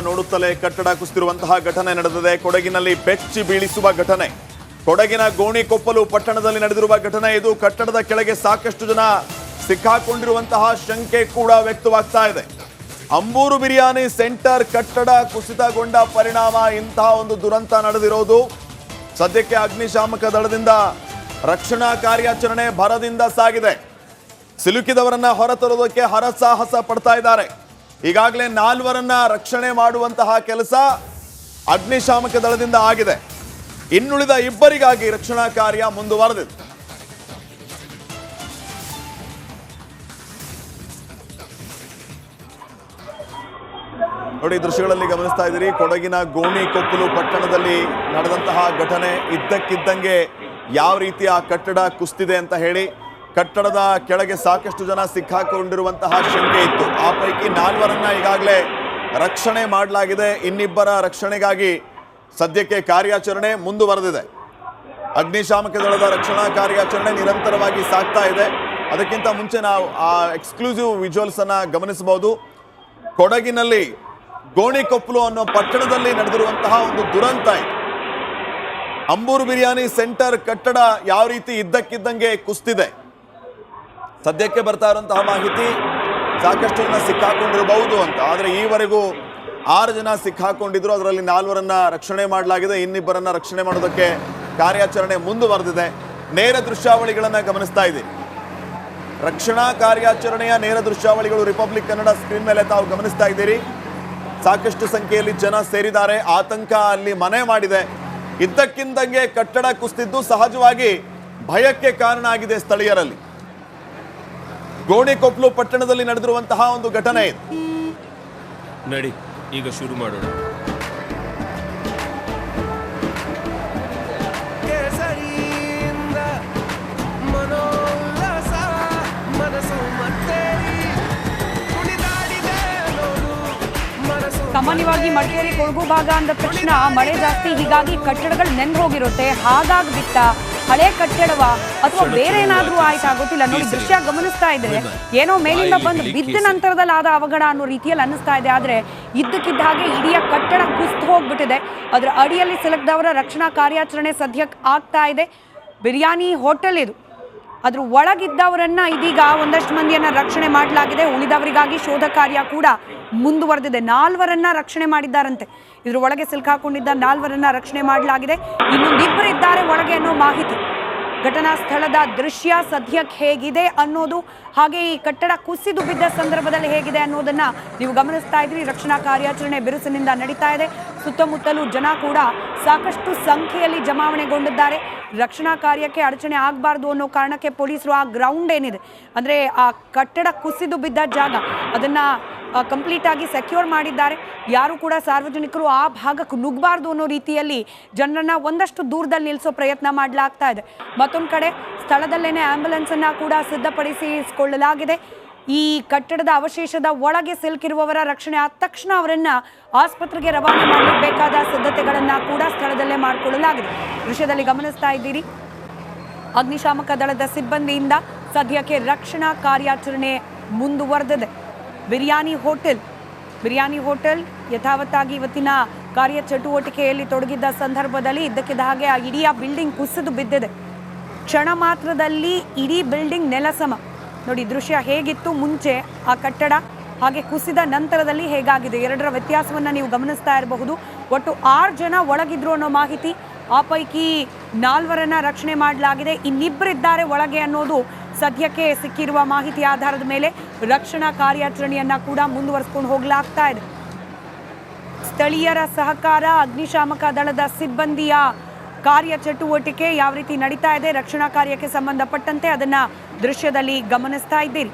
ನೋಡುತ್ತಲೇ ಕಟ್ಟಡ ಕುಸಿದಿರುವಂತಹ ಘಟನೆ ನಡೆದಿದೆ. ಕೊಡಗಿನಲ್ಲಿ ಬೆಚ್ಚಿ ಬೀಳಿಸುವ ಘಟನೆ. ಕೊಡಗಿನ ಗೋಣಿಕೊಪ್ಪಲು ಪಟ್ಟಣದಲ್ಲಿ ನಡೆದಿರುವ ಘಟನೆ ಇದು. ಕಟ್ಟಡದ ಕೆಳಗೆ ಸಾಕಷ್ಟು ಜನ ಸಿಕ್ಕಾಕೊಂಡಿರುವಂತಹ ಶಂಕೆ ಕೂಡ ವ್ಯಕ್ತವಾಗ್ತಾ ಇದೆ. ಅಂಬೂರು ಬಿರಿಯಾನಿ ಸೆಂಟರ್ ಕಟ್ಟಡ ಕುಸಿತಗೊಂಡ ಪರಿಣಾಮ ಇಂತಹ ಒಂದು ದುರಂತ ನಡೆದಿರೋದು. ಸದ್ಯಕ್ಕೆ ಅಗ್ನಿಶಾಮಕ ದಳದಿಂದ ರಕ್ಷಣಾ ಕಾರ್ಯಾಚರಣೆ ಭರದಿಂದ ಸಾಗಿದೆ. ಸಿಲುಕಿದವರನ್ನ ಹೊರತರುವುದಕ್ಕೆ ಹರಸಾಹಸ ಪಡ್ತಾ ಇದ್ದಾರೆ. ಈಗಾಗಲೇ 4 ರಕ್ಷಣೆ ಮಾಡುವಂತಹ ಕೆಲಸ ಅಗ್ನಿಶಾಮಕ ದಳದಿಂದ ಆಗಿದೆ. ಇನ್ನುಳಿದ 2ರಿಗಾಗಿ ರಕ್ಷಣಾ ಕಾರ್ಯ ಮುಂದುವರೆದಿದೆ. ನೋಡಿ, ದೃಶ್ಯಗಳಲ್ಲಿ ಗಮನಿಸ್ತಾ ಇದ್ದೀರಿ. ಕೊಡಗಿನ ಗೋಣಿಕೊಪ್ಪಲು ಪಟ್ಟಣದಲ್ಲಿ ನಡೆದಂತಹ ಘಟನೆ. ಇದ್ದಕ್ಕಿದ್ದಂಗೆ ಯಾವ ರೀತಿ ಆ ಕಟ್ಟಡ ಕುಸಿದಿದೆ ಅಂತ ಹೇಳಿ ಕಟ್ಟಡದ ಕೆಳಗೆ ಸಾಕಷ್ಟು ಜನ ಸಿಕ್ಕಾಕೊಂಡಿರುವಂತಹ ಶಂಕೆ ಇತ್ತು. ಆ ಪೈಕಿ 4 ಈಗಾಗಲೇ ರಕ್ಷಣೆ ಮಾಡಲಾಗಿದೆ. ಇನ್ನಿಬ್ಬರ ರಕ್ಷಣೆಗಾಗಿ ಸದ್ಯಕ್ಕೆ ಕಾರ್ಯಾಚರಣೆ ಮುಂದುವರೆದಿದೆ. ಅಗ್ನಿಶಾಮಕ ದಳದ ರಕ್ಷಣಾ ಕಾರ್ಯಾಚರಣೆ ನಿರಂತರವಾಗಿ ಸಾಗ್ತಾ ಇದೆ. ಅದಕ್ಕಿಂತ ಮುಂಚೆ ನಾವು ಆ ಎಕ್ಸ್ಕ್ಲೂಸಿವ್ ವಿಜುವಲ್ಸ್ ಅನ್ನ ಗಮನಿಸಬಹುದು. ಕೊಡಗಿನಲ್ಲಿ ಗೋಣಿಕೊಪ್ಪಲು ಅನ್ನೋ ಪಟ್ಟಣದಲ್ಲಿ ನಡೆದಿರುವಂತಹ ಒಂದು ದುರಂತ ಇದೆ. ಅಂಬೂರು ಬಿರಿಯಾನಿ ಸೆಂಟರ್ ಕಟ್ಟಡ ಯಾವ ರೀತಿ ಇದ್ದಕ್ಕಿದ್ದಂಗೆ ಕುಸಿದಿದೆ. ಸದ್ಯಕ್ಕೆ ಬರ್ತಾ ಇರುವಂತಹ ಮಾಹಿತಿ ಸಾಕಷ್ಟು ಜನ ಸಿಕ್ಕಾಕೊಂಡಿರಬಹುದು ಅಂತ. ಆದರೆ ಈವರೆಗೂ 6 ಜನ ಸಿಕ್ಕಾಕೊಂಡಿದ್ರು. ಅದರಲ್ಲಿ 4 ರಕ್ಷಣೆ ಮಾಡಲಾಗಿದೆ. ಇನ್ನಿಬ್ಬರನ್ನ ರಕ್ಷಣೆ ಮಾಡೋದಕ್ಕೆ ಕಾರ್ಯಾಚರಣೆ ಮುಂದುವರೆದಿದೆ. ನೇರ ದೃಶ್ಯಾವಳಿಗಳನ್ನ ಗಮನಿಸ್ತಾ ಇದ್ದೀವಿ. ರಕ್ಷಣಾ ಕಾರ್ಯಾಚರಣೆಯ ನೇರ ದೃಶ್ಯಾವಳಿಗಳು ರಿಪಬ್ಲಿಕ್ ಕನ್ನಡ ಸ್ಕ್ರೀನ್ ಮೇಲೆ ತಾವು ಗಮನಿಸ್ತಾ ಇದ್ದೀರಿ. ಸಾಕಷ್ಟು ಸಂಖ್ಯೆಯಲ್ಲಿ ಜನ ಸೇರಿದ್ದಾರೆ. ಆತಂಕ ಅಲ್ಲಿ ಮನೆ ಮಾಡಿದೆ. ಇದ್ದಕ್ಕಿದ್ದಂಗೆ ಕಟ್ಟಡ ಕುಸಿದಿದ್ದು ಸಹಜವಾಗಿ ಭಯಕ್ಕೆ ಕಾರಣ ಆಗಿದೆ ಸ್ಥಳೀಯರಲ್ಲಿ. ಗೋಣಿಕೊಪ್ಪಲು ಪಟ್ಟಣದಲ್ಲಿ ನಡೆದಿರುವಂತಹ ಒಂದು ಘಟನೆ ಇದೆ. ನಡಿ ಈಗ ಶುರು ಮಾಡೋಣ. ಸಾಮಾನ್ಯವಾಗಿ ಮಡಿಕೇರಿ ಕೊಡಗು ಭಾಗ ಅಂದ ತಕ್ಷಣ ಮಳೆ ಜಾಸ್ತಿ, ಹೀಗಾಗಿ ಕಟ್ಟಡಗಳು ನೆಂದು ಹೋಗಿರುತ್ತೆ. ಹಾಗಾಗಿ ಬಿಟ್ಟ ಹಳೆ ಕಟ್ಟಡವ ಅಥವಾ ಬೇರೆ ಏನಾದ್ರೂ ಆಯ್ತಾ ಗೊತ್ತಿಲ್ಲ. ನೋಡಿ, ದೃಶ್ಯ ಗಮನಿಸ್ತಾ ಇದ್ರೆ ಏನೋ ಮೇಲಿಂದ ಬಂದು ಬಿದ್ದ ನಂತರದಲ್ಲಿ ಆದ ಅವಘಡ ಅನ್ನೋ ರೀತಿಯಲ್ಲಿ ಅನ್ನಿಸ್ತಾ ಇದೆ. ಆದ್ರೆ ಇದ್ದಕ್ಕಿದ್ದ ಹಾಗೆ ಇಡೀ ಕಟ್ಟಡ ಕುಸಿದು ಹೋಗ್ಬಿಟ್ಟಿದೆ. ಅದರ ಅಡಿಯಲ್ಲಿ ಸಿಲುಕಿದವರ ರಕ್ಷಣಾ ಕಾರ್ಯಾಚರಣೆ ಸದ್ಯಕ್ಕೆ ಆಗ್ತಾ ಇದೆ. ಬಿರಿಯಾನಿ ಹೋಟೆಲ್ ಇದು. ಅದ್ರ ಒಳಗಿದ್ದವರನ್ನ ಇದೀಗ ಒಂದಷ್ಟು ಮಂದಿಯನ್ನ ರಕ್ಷಣೆ ಮಾಡಲಾಗಿದೆ. ಉಳಿದವರಿಗಾಗಿ ಶೋಧ ಕಾರ್ಯ ಕೂಡ ಮುಂದುವರೆದಿದೆ. 4 ರಕ್ಷಣೆ ಮಾಡಿದ್ದಾರಂತೆ. ಇದ್ರ ಒಳಗೆ ಸಿಲುಕಾಕೊಂಡಿದ್ದ 4 ರಕ್ಷಣೆ ಮಾಡಲಾಗಿದೆ. ಇನ್ನೊಂದಿಬ್ಬರು ಇದ್ದಾರೆ ಒಳಗೆ ಅನ್ನೋ ಮಾಹಿತಿ. ಘಟನಾ ಸ್ಥಳದ ದೃಶ್ಯ ಸದ್ಯಕ್ಕೆ ಹೇಗಿದೆ ಅನ್ನೋದು, ಹಾಗೆ ಈ ಕಟ್ಟಡ ಕುಸಿದು ಬಿದ್ದ ಸಂದರ್ಭದಲ್ಲಿ ಹೇಗಿದೆ ಅನ್ನೋದನ್ನ ನೀವು ಗಮನಿಸ್ತಾ ಇದ್ರಿ. ರಕ್ಷಣಾ ಕಾರ್ಯಾಚರಣೆ ಬಿರುಸಿನಿಂದ ನಡೀತಾ ಇದೆ. ಸುತ್ತಮುತ್ತಲೂ ಜನ ಕೂಡ ಸಾಕಷ್ಟು ಸಂಖ್ಯೆಯಲ್ಲಿ ಜಮಾವಣೆಗೊಂಡಿದ್ದಾರೆ. ರಕ್ಷಣಾ ಕಾರ್ಯಕ್ಕೆ ಅಡಚಣೆ ಆಗಬಾರ್ದು ಅನ್ನೋ ಕಾರಣಕ್ಕೆ ಪೊಲೀಸರು ಆ ಗ್ರೌಂಡ್ ಏನಿದೆ, ಅಂದರೆ ಆ ಕಟ್ಟಡ ಕುಸಿದು ಬಿದ್ದ ಜಾಗ, ಅದನ್ನು ಕಂಪ್ಲೀಟ್ ಆಗಿ ಸೆಕ್ಯೂರ್ ಮಾಡಿದ್ದಾರೆ. ಯಾರು ಕೂಡ ಸಾರ್ವಜನಿಕರು ಆ ಭಾಗಕ್ಕೆ ನುಗ್ಗಬಾರ್ದು ಅನ್ನೋ ರೀತಿಯಲ್ಲಿ ಜನರನ್ನ ಒಂದಷ್ಟು ದೂರದಲ್ಲಿ ನಿಲ್ಲಿಸೋ ಪ್ರಯತ್ನ ಮಾಡಲಾಗ್ತಾ ಇದೆ. ಮತ್ತೊಂದು ಕಡೆ ಸ್ಥಳದಲ್ಲೇನೆ ಆಂಬ್ಯುಲೆನ್ಸನ್ನು ಕೂಡ ಸಿದ್ಧಪಡಿಸಿಕೊಳ್ಳಲಾಗಿದೆ. ಈ ಕಟ್ಟಡದ ಅವಶೇಷದ ಒಳಗೆ ಸಿಲುಕಿರುವವರ ರಕ್ಷಣೆ ಆದ ತಕ್ಷಣ ಅವರನ್ನ ಆಸ್ಪತ್ರೆಗೆ ರವಾನೆ ಮಾಡಬೇಕಾದ ಸಿದ್ಧತೆಗಳನ್ನು ಕೂಡ ಸ್ಥಳದಲ್ಲೇ ಮಾಡಿಕೊಳ್ಳಲಾಗಿದೆ. ದೃಶ್ಯದಲ್ಲಿ ಗಮನಿಸ್ತಾ ಇದ್ದೀರಿ. ಅಗ್ನಿಶಾಮಕ ದಳದ ಸಿಬ್ಬಂದಿಯಿಂದ ಸದ್ಯಕ್ಕೆ ರಕ್ಷಣಾ ಕಾರ್ಯಾಚರಣೆ ಮುಂದುವರೆದಿದೆ. ಬಿರಿಯಾನಿ ಹೋಟೆಲ್ ಯಥಾವತ್ತಾಗಿ ಇವತ್ತಿನ ಕಾರ್ಯಚಟುವಟಿಕೆಯಲ್ಲಿ ತೊಡಗಿದ್ದ ಸಂದರ್ಭದಲ್ಲಿ ಇದ್ದಕ್ಕಿದ್ದ ಹಾಗೆ ಆ ಇಡೀ ಬಿಲ್ಡಿಂಗ್ ಕುಸಿದು ಬಿದ್ದಿದೆ. ಕ್ಷಣ ಮಾತ್ರದಲ್ಲಿ ಇಡೀ ಬಿಲ್ಡಿಂಗ್ ನೆಲಸಮ. ನೋಡಿ, ದೃಶ್ಯ ಹೇಗಿತ್ತು ಮುಂಚೆ ಆ ಕಟ್ಟಡ, ಹಾಗೆ ಕುಸಿದ ನಂತರದಲ್ಲಿ ಹೇಗಾಗಿದೆ, 2ರ ವ್ಯತ್ಯಾಸವನ್ನು ನೀವು ಗಮನಿಸ್ತಾ ಇರಬಹುದು. ಒಟ್ಟು 6 ಜನ ಒಳಗಿದ್ರು ಅನ್ನೋ ಮಾಹಿತಿ. ಆ ಪೈಕಿ 4 ರಕ್ಷಣೆ ಮಾಡಲಾಗಿದೆ. ಇನ್ನಿಬ್ಬರಿದ್ದಾರೆ ಒಳಗೆ ಅನ್ನೋದು ಸದ್ಯಕ್ಕೆ ಸಿಕ್ಕಿರುವ ಮಾಹಿತಿ ಆಧಾರದ ಮೇಲೆ ರಕ್ಷಣಾ ಕಾರ್ಯಾಚರಣೆಯನ್ನ ಕೂಡ ಮುಂದುವರಿಸಿಕೊಂಡು ಹೋಗಲಾಗ್ತಾ ಇದೆ. ಸ್ಥಳೀಯರ ಸಹಕಾರ, ಅಗ್ನಿಶಾಮಕ ದಳದ ಸಿಬ್ಬಂದಿಯ ಕಾರ್ಯಚಟುವಟಿಕೆ ಯಾವ ರೀತಿ ನಡೀತಾ ಇದೆ, ರಕ್ಷಣಾ ಕಾರ್ಯಕ್ಕೆ ಸಂಬಂಧಪಟ್ಟಂತೆ ಅದನ್ನ ದೃಶ್ಯದಲ್ಲಿ ಗಮನಿಸ್ತಾ ಇದ್ದೀರಿ.